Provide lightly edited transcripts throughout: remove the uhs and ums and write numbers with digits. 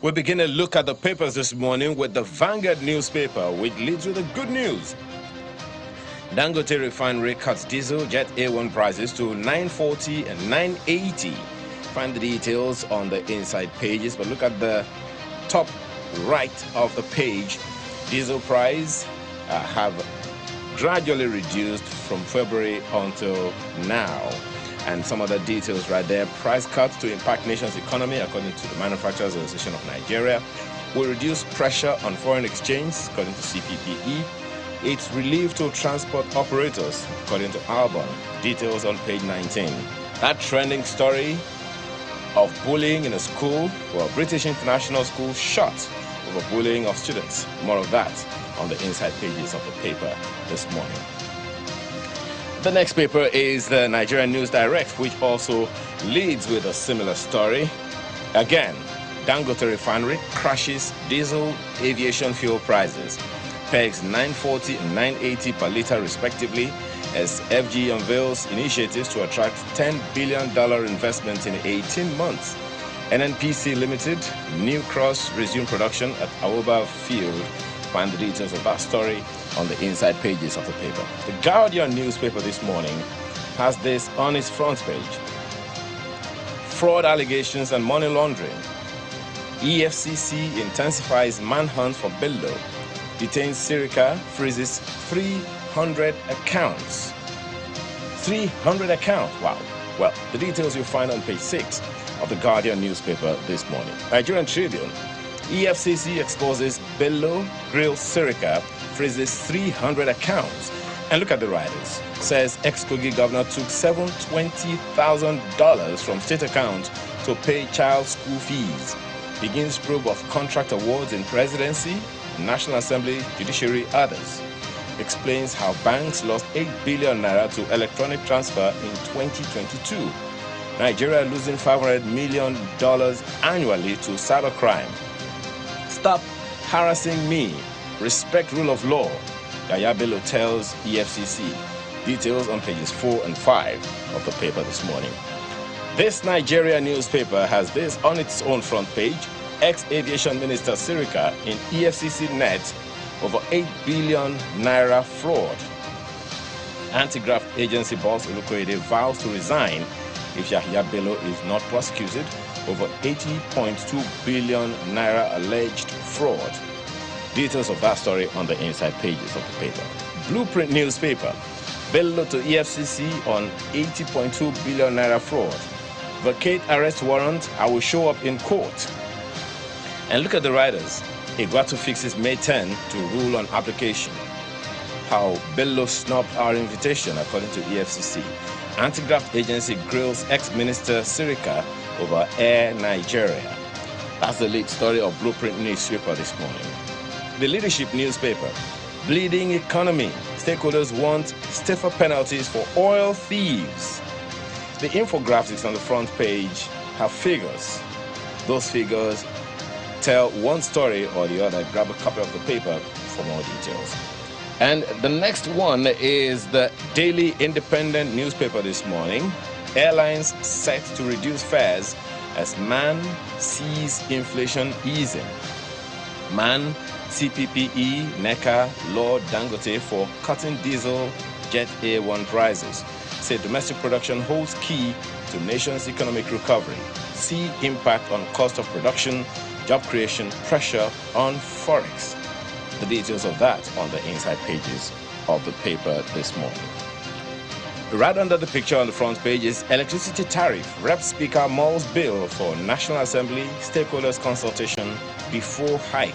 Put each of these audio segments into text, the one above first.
We begin a look at the papers this morning with the Vanguard newspaper, which leads with the good news. Dangote Refinery cuts diesel jet A1 prices to N940 and N980. Find the details on the inside pages, but look at the top right of the page. Diesel price have gradually reduced from February until now. And some other details right there. Price cuts to impact nation's economy, according to the Manufacturers Association of Nigeria, will reduce pressure on foreign exchange, according to CPPE. It's relief to transport operators, according to Alban. Details on page 19. That trending story of bullying in a school, well, British International School shot over bullying of students. More of that on the inside pages of the paper this morning. The next paper is the Nigerian News Direct, which also leads with a similar story. Again, Dangote Refinery crashes diesel aviation fuel prices, pegs N940 and N980 per litre respectively, as FG unveils initiatives to attract $10 billion investment in 18 months. NNPC Limited, New Cross resume production at Awoba Field. Find the details of that story on the inside pages of the paper. The Guardian newspaper this morning has this on its front page. Fraud allegations and money laundering. EFCC intensifies manhunt for Bello. Detains Sirica, freezes 300 accounts. 300 accounts, wow. Well, the details you'll find on page 6 of the Guardian newspaper this morning. Nigerian Tribune. EFCC exposes Bello, Grill, Sirica, freezes 300 accounts. And look at the riders. Says ex-Kogi governor took $720,000 from state account to pay child school fees. Begins probe of contract awards in presidency, National Assembly, judiciary, others. Explains how banks lost 8 billion naira to electronic transfer in 2022. Nigeria losing $500 million annually to cybercrime. Stop harassing me. Respect rule of law. Yaya Bello tells EFCC. Details on pages 4 and 5 of the paper this morning. This Nigeria newspaper has this on its own front page. Ex-Aviation Minister Sirica in EFCC net over 8 billion naira fraud. Anti-graft agency boss Olukoyede vows to resign if Yahya Bello is not prosecuted over 80.2 billion naira alleged fraud. Details of that story on the inside pages of the paper. Blueprint newspaper. Bello to EFCC on 80.2 billion naira fraud. Vacate arrest warrant, I will show up in court. And look at the riders. Iguatu fixes May 10 to rule on application. How Bello snubbed our invitation, according to EFCC. Anti-graft agency grills ex-minister Sirica over Air Nigeria. That's the lead story of Blueprint newspaper this morning. The Leadership newspaper. Bleeding economy. Stakeholders want stiffer penalties for oil thieves. The infographics on the front page have figures. Those figures tell one story or the other. Grab a copy of the paper for more details. And the next one is the Daily Independent newspaper this morning. Airlines set to reduce fares as man sees inflation easing. Man, CPPE, NECA, Lord Dangote for cutting diesel jet A1 prices. Say domestic production holds key to nation's economic recovery. See impact on cost of production, job creation, pressure on forex. The details of that on the inside pages of the paper this morning. Right under the picture on the front page is electricity tariff. Rep Speaker mulls bill for National Assembly stakeholders consultation before hike.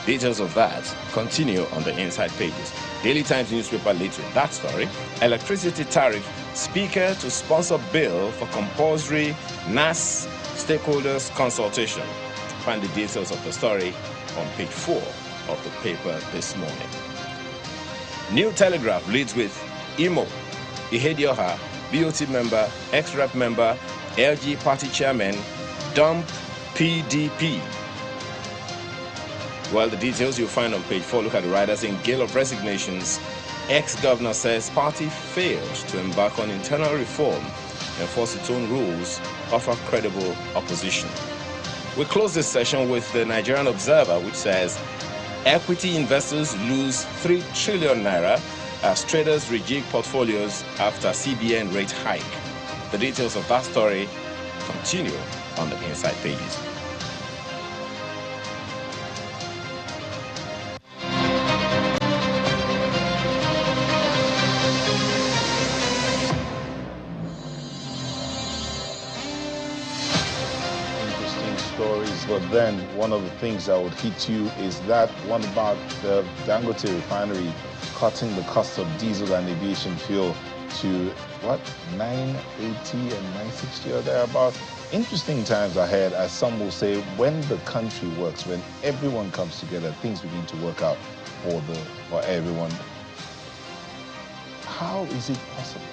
Details of that continue on the inside pages. Daily Times newspaper leads with that story. Electricity tariff. Speaker to sponsor bill for compulsory NAS stakeholders consultation. Find the details of the story on page 4 of the paper this morning. New Telegraph leads with Imo, Ihedioha, BOT member, ex-rep member, LG party chairman, dump PDP. Well, the details you'll find on page 4. Look at the riders in gale of resignations. Ex-governor says party failed to embark on internal reform, enforce its own rules, offer credible opposition. We close this session with the Nigerian Observer, which says, equity investors lose 3 trillion naira as traders rejig portfolios after CBN rate hike. The details of that story continue on the inside pages. Stories, but then one of the things that would hit you is that one about the Dangote Refinery cutting the cost of diesel and aviation fuel to what, 980 and 960 or thereabouts. Interesting times ahead, as some will say, when the country works, when everyone comes together, things begin to work out for everyone. How is it possible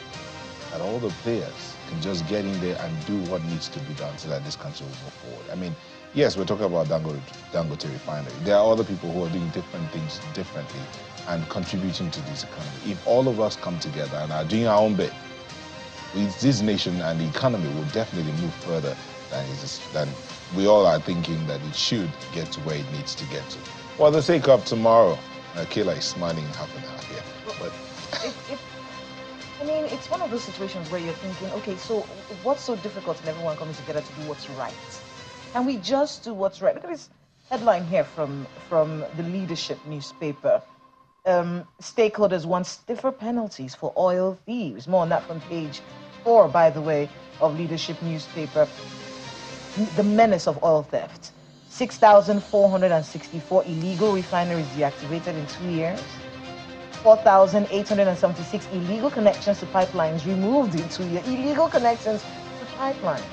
that all the players can just get in there and do what needs to be done so that this country will move forward? I mean, yes, we're talking about Dangote Refinery. There are other people who are doing different things differently and contributing to this economy. If all of us come together and are doing our own bit, this nation and the economy will definitely move further than we all are thinking that it should get to where it needs to get to. For the sake of tomorrow, Kayla is smiling half and half here. But I mean, it's one of those situations where you're thinking, okay, so what's so difficult in everyone coming together to do what's right? Can we just do what's right? Look at this headline here from the Leadership newspaper. Stakeholders want stiffer penalties for oil thieves. More on that from page 4, by the way, of Leadership newspaper. The menace of oil theft. 6,464 illegal refineries deactivated in 2 years. 4,876 illegal connections to pipelines removed in 2 years. Illegal connections to pipelines.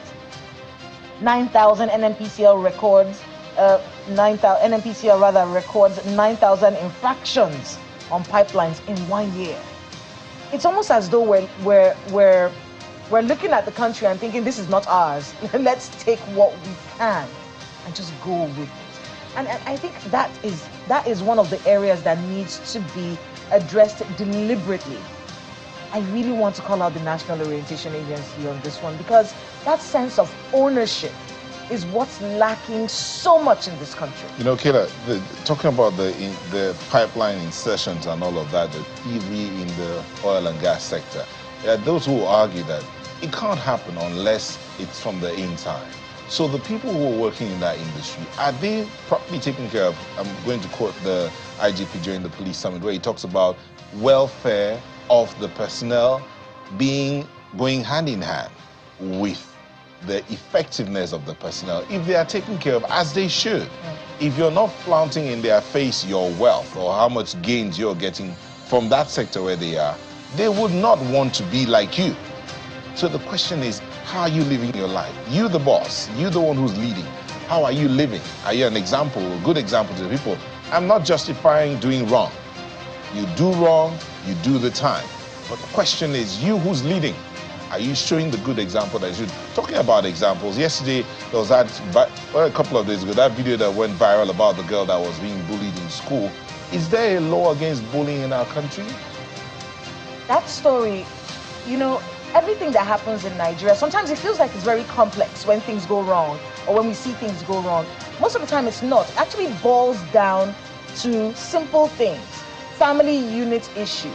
9,000 NNPCL records. NNPCL records 9,000 infractions on pipelines in 1 year. It's almost as though we're looking at the country and thinking this is not ours. Let's take what we can and just go with it. And I think that is one of the areas that needs to be addressed deliberately. I really want to call out the National Orientation Agency on this one, because that sense of ownership is what's lacking so much in this country. You know, Kayla, talking about the pipeline insertions and all of that, the thievery in the oil and gas sector, there are those who argue that it can't happen unless it's from the inside. So the people who are working in that industry, are they properly taken care of? I'm going to quote the IGP during the police summit where he talks about welfare of the personnel going hand in hand with the effectiveness of the personnel. If they are taken care of as they should, if you're not flaunting in their face your wealth or how much gains you're getting from that sector where they are, they would not want to be like you. So the question is, how are you living your life? You the boss, you the one who's leading. How are you living? Are you an example, a good example to the people? I'm not justifying doing wrong. You do wrong, you do the time. But the question is, you who's leading, are you showing the good example that you should? Talking about examples, yesterday there was that, a couple of days ago, that video that went viral about the girl that was being bullied in school. Is there a law against bullying in our country? That story, you know, everything that happens in Nigeria, sometimes it feels like it's very complex when things go wrong or when we see things go wrong. Most of the time it's not. It actually boils down to simple things, family unit issues.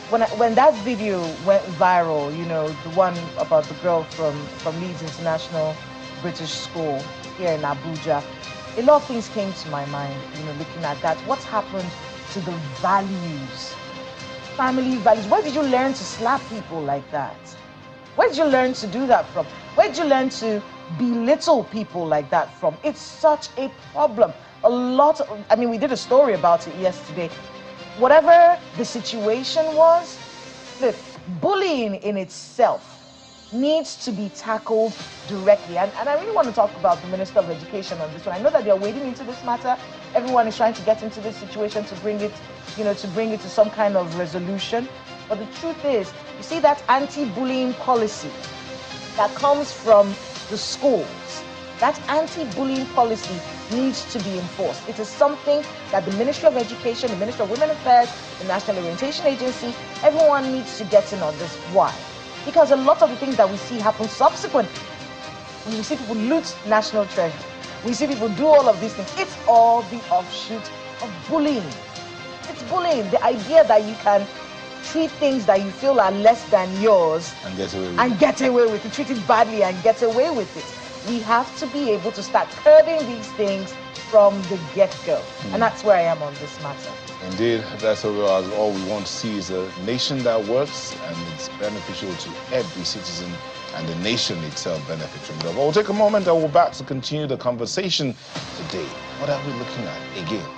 When that video went viral, you know, the one about the girl from Leeds International British School here in Abuja, a lot of things came to my mind, you know, looking at that. What's happened to the values? Family values. Where did you learn to slap people like that? Where did you learn to do that from? Where did you learn to belittle people like that from? It's such a problem. I mean, we did a story about it yesterday. Whatever the situation was, look, bullying in itself needs to be tackled directly. And I really want to talk about the Minister of Education on this one. I know that they're wading into this matter. Everyone is trying to get into this situation to bring it, you know, to bring it to some kind of resolution. But the truth is, you see that anti-bullying policy that comes from the schools, that anti-bullying policy needs to be enforced. It is something that the Ministry of Education, the Ministry of Women Affairs, the National Orientation Agency, everyone needs to get in on this. Why? Because a lot of the things that we see happen subsequently. We see people loot national treasure. We see people do all of these things. It's all the offshoot of bullying. It's bullying. The idea that you can treat things that you feel are less than yours And get away with and get away with it, treat it badly and get away with it. We have to be able to start curbing these things from the get-go. And that's where I am on this matter. Indeed, that's all we want to see is a nation that works and it's beneficial to every citizen and the nation itself benefits from it. But we'll take a moment and we're back to continue the conversation today. What are we looking at? Again,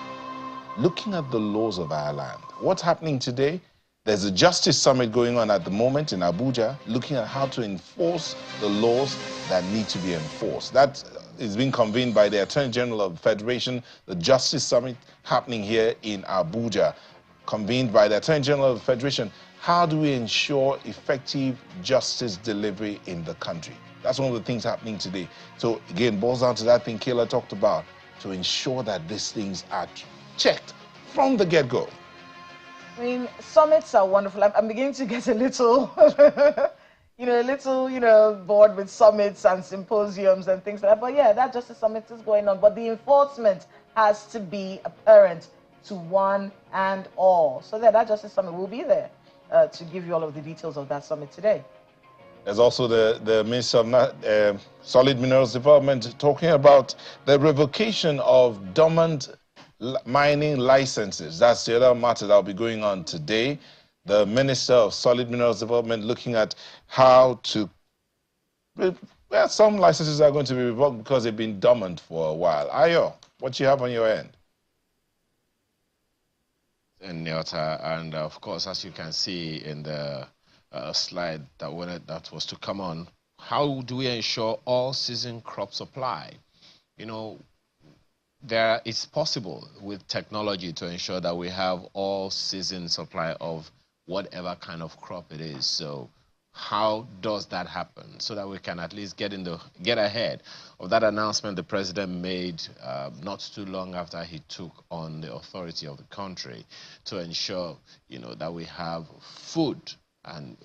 looking at the laws of our land. What's happening today? There's a Justice Summit going on at the moment in Abuja, looking at how to enforce the laws that need to be enforced. That is being convened by the Attorney General of the Federation, the Justice Summit happening here in Abuja, convened by the Attorney General of the Federation. How do we ensure effective justice delivery in the country? That's one of the things happening today. So again, boils down to that thing Kayla talked about, to ensure that these things are checked from the get-go. I mean, summits are wonderful. I'm beginning to get a little, bored with summits and symposiums and things like that. But yeah, that Justice Summit is going on. But the enforcement has to be apparent to one and all. So that Justice Summit will be there to give you all of the details of that summit today. There's also the Minister of Solid Minerals Development talking about the revocation of dormant mining licenses. That's the other matter that will be going on today. The Minister of Solid Minerals Development looking at how to, well, some licenses are going to be revoked because they've been dormant for a while. Ayo, what you have on your end? And of course, as you can see in the slide that was to come on, how do we ensure all-season crop supply? You know, it's possible with technology to ensure that we have all-season supply of whatever kind of crop it is. So how does that happen so that we can at least get ahead of that announcement the president made not too long after he took on the authority of the country to ensure, that we have food, and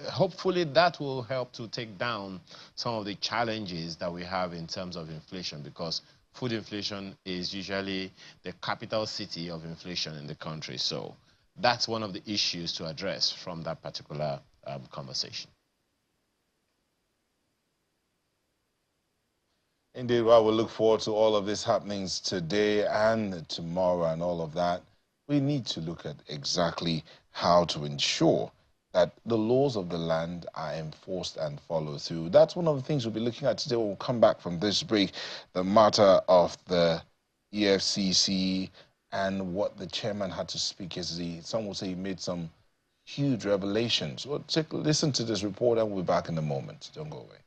hopefully that will help to take down some of the challenges that we have in terms of inflation, because food inflation is usually the capital city of inflation in the country. So that's one of the issues to address from that particular conversation. Indeed, well, we'll look forward to all of these happenings today and tomorrow and all of that. We need to look at exactly how to ensure that the laws of the land are enforced and followed through. That's one of the things we'll be looking at today when we'll come back from this break, the matter of the EFCC and what the chairman had to speak yesterday. Some will say he made some huge revelations. Well, listen to this report and we'll be back in a moment. Don't go away.